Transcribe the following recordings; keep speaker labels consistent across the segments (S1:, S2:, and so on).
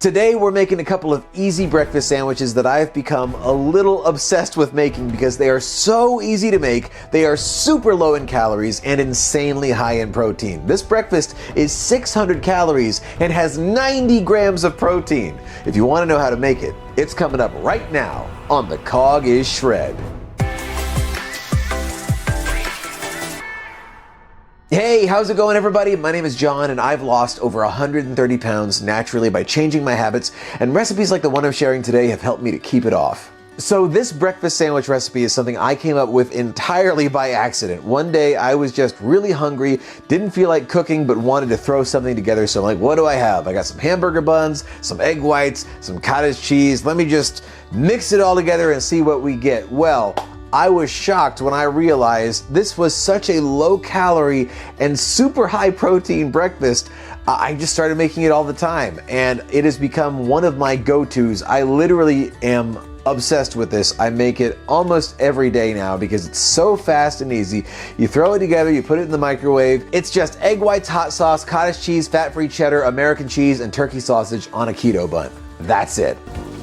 S1: Today we're making a couple of easy breakfast sandwiches that I've become a little obsessed with making because they are so easy to make, they are super low in calories and insanely high in protein. This breakfast is 600 calories and has 90 grams of protein. If you want to know how to make it, it's coming up right now on The Cog is Shred. Hey, how's it going, everybody? My name is John, and I've lost over 130 pounds naturally by changing my habits, and recipes like the one I'm sharing today have helped me to keep it off. So this breakfast sandwich recipe is something I came up with entirely by accident. One day I was just really hungry, didn't feel like cooking, but wanted to throw something together. So I'm like, what do I have? I got some hamburger buns, some egg whites, some cottage cheese. Let me just mix it all together and see what we get. Well, I was shocked when I realized this was such a low calorie and super high protein breakfast. I just started making it all the time, and it has become one of my go-tos. I literally am obsessed with this. I make it almost every day now because it's so fast and easy. You throw it together, you put it in the microwave. It's just egg whites, hot sauce, cottage cheese, fat-free cheddar, American cheese, and turkey sausage on a keto bun. That's it.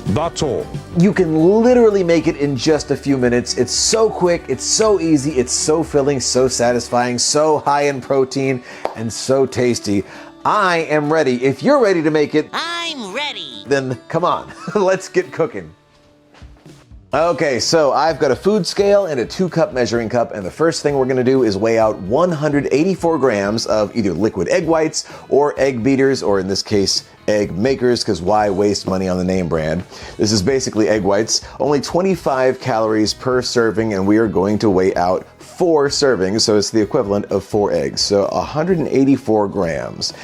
S2: That's all.
S1: You can literally make it in just a few minutes. It's so quick, it's so easy, it's so filling, so satisfying, so high in protein, and so tasty. I am ready. If you're ready to make it,
S3: I'm ready.
S1: Then come on, let's get cooking. Okay, so I've got a food scale and a 2-cup measuring cup, and the first thing we're gonna do is weigh out 184 grams of either liquid egg whites or egg beaters, or in this case, egg makers, because why waste money on the name brand? This is basically egg whites, only 25 calories per serving, and we are going to weigh out 4 servings, so it's the equivalent of 4 eggs, so 184 grams.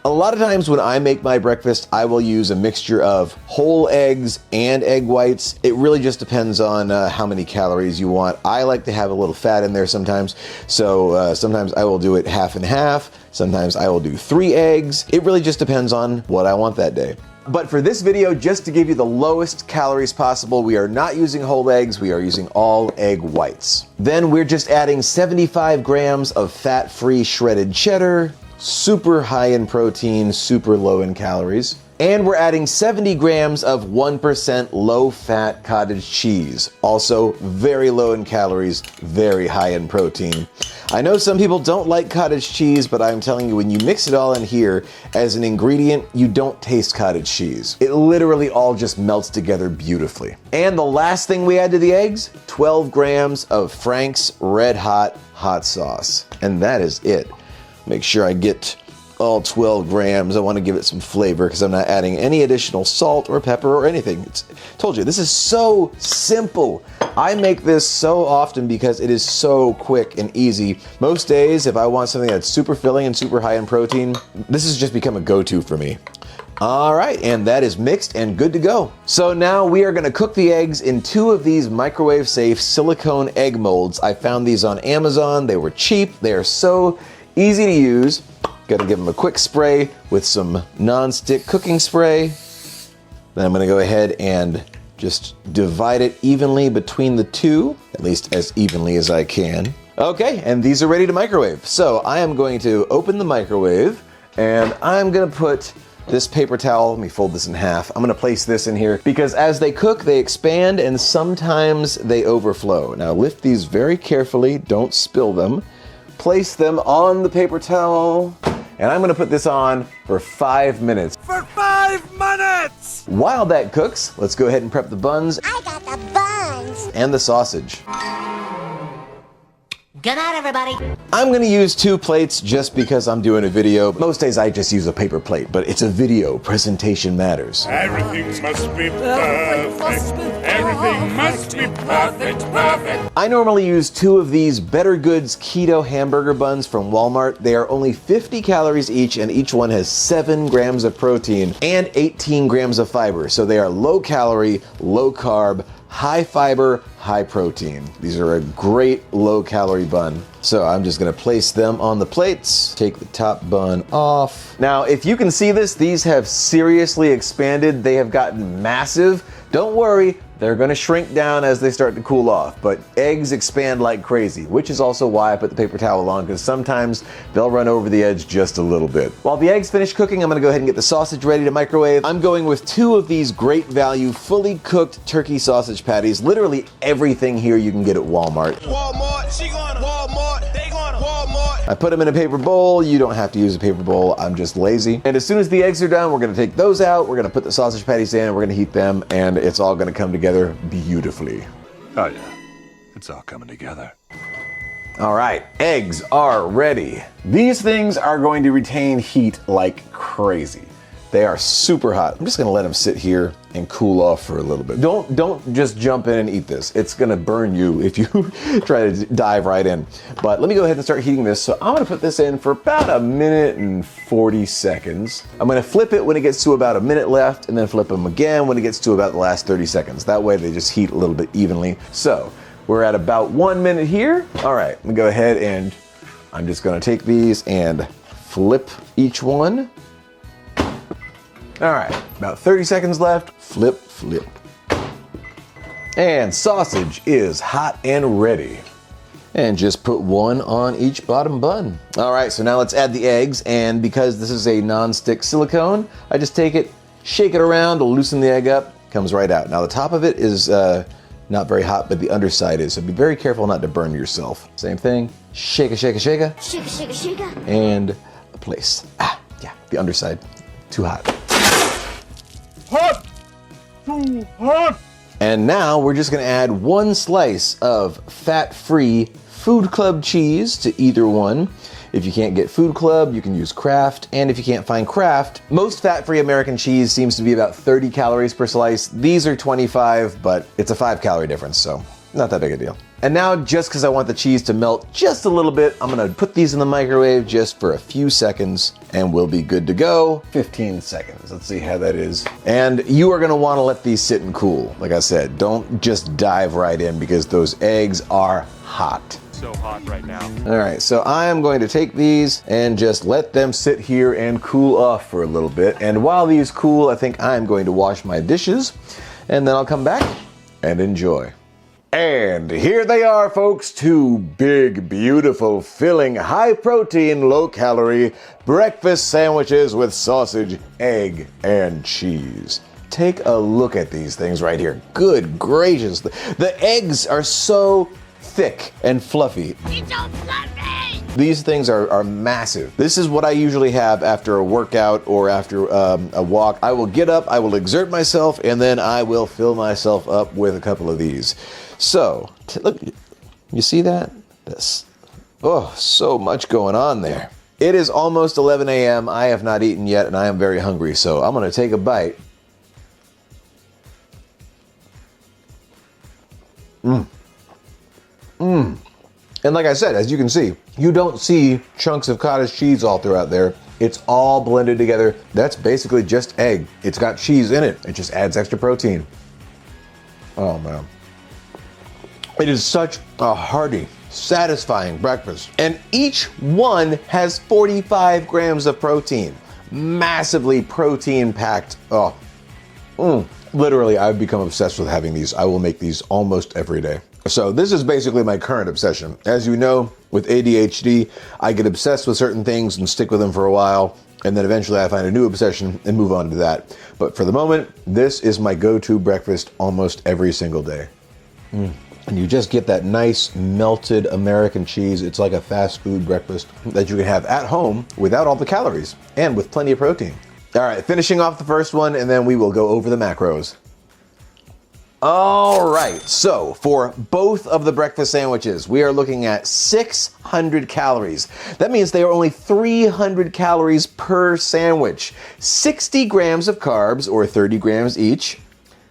S1: A lot of times when I make my breakfast, I will use a mixture of whole eggs and egg whites. It really just depends on how many calories you want. I like to have a little fat in there sometimes, so sometimes I will do it half and half. Sometimes I will do 3 eggs. It really just depends on what I want that day. But for this video, just to give you the lowest calories possible, we are not using whole eggs, we are using all egg whites. Then we're just adding 75 grams of fat-free shredded cheddar, super high in protein, super low in calories. And we're adding 70 grams of 1% low fat cottage cheese. Also very low in calories, very high in protein. I know some people don't like cottage cheese, but I'm telling you, when you mix it all in here as an ingredient, you don't taste cottage cheese. It literally all just melts together beautifully. And the last thing we add to the eggs, 12 grams of Frank's Red Hot hot sauce. And that is it. Make sure I get all 12 grams. I want to give it some flavor because I'm not adding any additional salt or pepper or anything. Told you, this is so simple. I make this so often because it is so quick and easy. Most days, if I want something that's super filling and super high in protein, this has just become a go-to for me. All right, and that is mixed and good to go. So now we are going to cook the eggs in 2 of these microwave-safe silicone egg molds. I found these on Amazon. They were cheap. They are so easy to use. Gotta give them a quick spray with some non-stick cooking spray. Then I'm gonna go ahead and just divide it evenly between the 2, at least as evenly as I can. Okay, and these are ready to microwave. So I am going to open the microwave, and I'm gonna put this paper towel, let me fold this in half. I'm gonna place this in here because as they cook, they expand and sometimes they overflow. Now lift these very carefully, don't spill them. Place them on the paper towel, and I'm gonna put this on for 5 minutes.
S2: For 5 minutes!
S1: While that cooks, let's go ahead and prep the buns.
S3: I got the buns.
S1: And the sausage.
S3: Good night, everybody.
S1: I'm gonna use 2 plates just because I'm doing a video. Most days I just use a paper plate, but it's a video. Presentation matters.
S2: Everything must be perfect. Everything must be perfect.
S1: I normally use 2 of these Bettergoods Keto hamburger buns from Walmart. They are only 50 calories each, and each one has 7 grams of protein and 18 grams of fiber. So they are low calorie, low carb, high fiber, high protein. These are a great low calorie bun. So I'm just gonna place them on the plates, take the top bun off. Now, if you can see this, these have seriously expanded. They have gotten massive. Don't worry, They're gonna shrink down as they start to cool off, but eggs expand like crazy, which is also why I put the paper towel on, because sometimes they'll run over the edge just a little bit. While the eggs finish cooking, I'm gonna go ahead and get the sausage ready to microwave. I'm going with 2 of these great value, fully cooked turkey sausage patties. Literally everything here you can get at Walmart.
S4: Walmart, she going to Walmart, they going to Walmart.
S1: I put them in a paper bowl. You don't have to use a paper bowl. I'm just lazy. And as soon as the eggs are done, we're gonna take those out. We're gonna put the sausage patties in, we're gonna heat them, and it's all gonna come together beautifully.
S2: Oh yeah, it's all coming together.
S1: All right, eggs are ready. These things are going to retain heat like crazy. They are super hot. I'm just gonna let them sit here and cool off for a little bit. Don't just jump in and eat this. It's gonna burn you if you try to dive right in. But let me go ahead and start heating this. So I'm gonna put this in for about 1 minute and 40 seconds. I'm gonna flip it when it gets to about 1 minute left, and then flip them again when it gets to about the last 30 seconds. That way they just heat a little bit evenly. So we're at about 1 minute here. All right, let me go ahead and I'm just gonna take these and flip each one. All right, about 30 seconds left. Flip, flip. And sausage is hot and ready. And just put one on each bottom bun. All right, so now let's add the eggs. And because this is a non-stick silicone, I just take it, shake it around to loosen the egg up. Comes right out. Now the top of it is not very hot, but the underside is. So be very careful not to burn yourself. Same thing. Shake it, shake it, shake it.
S3: Shake, shake, shake.
S1: And place. Yeah, the underside. Too hot.
S2: Hot! Too hot!
S1: And now we're just gonna add 1 slice of fat-free Food Club cheese to either one. If you can't get Food Club, you can use Kraft. And if you can't find Kraft, most fat-free American cheese seems to be about 30 calories per slice. These are 25, but it's a 5-calorie difference, so not that big a deal. And now, just because I want the cheese to melt just a little bit, I'm gonna put these in the microwave just for a few seconds and we'll be good to go. 15 seconds, let's see how that is. And you are gonna wanna let these sit and cool. Like I said, don't just dive right in because those eggs are hot.
S2: So hot right now.
S1: All right, so I am going to take these and just let them sit here and cool off for a little bit. And while these cool, I think I'm going to wash my dishes and then I'll come back and enjoy. And here they are, folks, 2 big, beautiful, filling, high-protein, low-calorie breakfast sandwiches with sausage, egg, and cheese. Take a look at these things right here. Good gracious. The eggs are so thick and fluffy.
S3: It's so fluffy!
S1: These things are massive. This is what I usually have after a workout or after a walk. I will get up, I will exert myself, and then I will fill myself up with a couple of these. So, look, you see that? So much going on there. It is almost 11 a.m. I have not eaten yet, and I am very hungry, so I'm gonna take a bite. And like I said, as you can see, you don't see chunks of cottage cheese all throughout there. It's all blended together. That's basically just egg. It's got cheese in it. It just adds extra protein. Oh man. It is such a hearty, satisfying breakfast. And each one has 45 grams of protein. Massively protein packed. Literally, I've become obsessed with having these. I will make these almost every day. So this is basically my current obsession. As you know, with ADHD, I get obsessed with certain things and stick with them for a while, and then eventually I find a new obsession and move on to that. But for the moment, this is my go-to breakfast almost every single day. And you just get that nice melted American cheese. It's like a fast food breakfast that you can have at home without all the calories and with plenty of protein. All right, finishing off the first one, and then we will go over the macros. All right, so for both of the breakfast sandwiches, we are looking at 600 calories. That means they are only 300 calories per sandwich. 60 grams of carbs, or 30 grams each.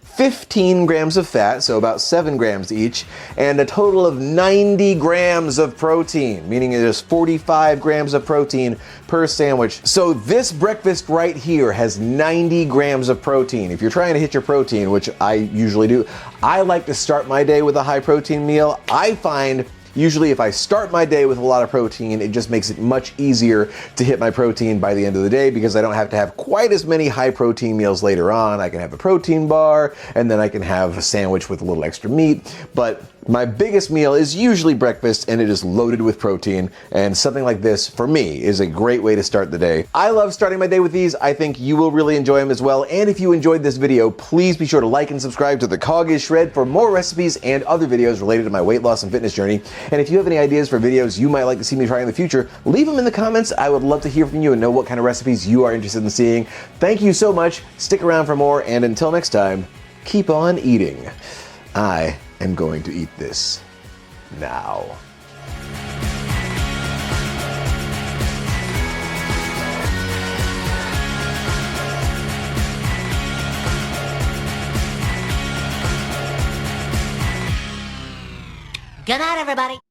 S1: 15 grams of fat, so about 7 grams each, and a total of 90 grams of protein, meaning it is 45 grams of protein per sandwich. So this breakfast right here has 90 grams of protein. If you're trying to hit your protein, which I usually do, I like to start my day with a high protein meal. I find Usually if I start my day with a lot of protein, it just makes it much easier to hit my protein by the end of the day because I don't have to have quite as many high protein meals later on. I can have a protein bar and then I can have a sandwich with a little extra meat. But my biggest meal is usually breakfast, and it is loaded with protein, and something like this for me is a great way to start the day. I love starting my day with these. I think you will really enjoy them as well. And if you enjoyed this video, please be sure to like and subscribe to The Cog is Shred for more recipes and other videos related to my weight loss and fitness journey. And if you have any ideas for videos you might like to see me try in the future, leave them in the comments. I would love to hear from you and know what kind of recipes you are interested in seeing. Thank you so much. Stick around for more, and until next time, keep on eating. I am going to eat this now.
S3: Good night, everybody.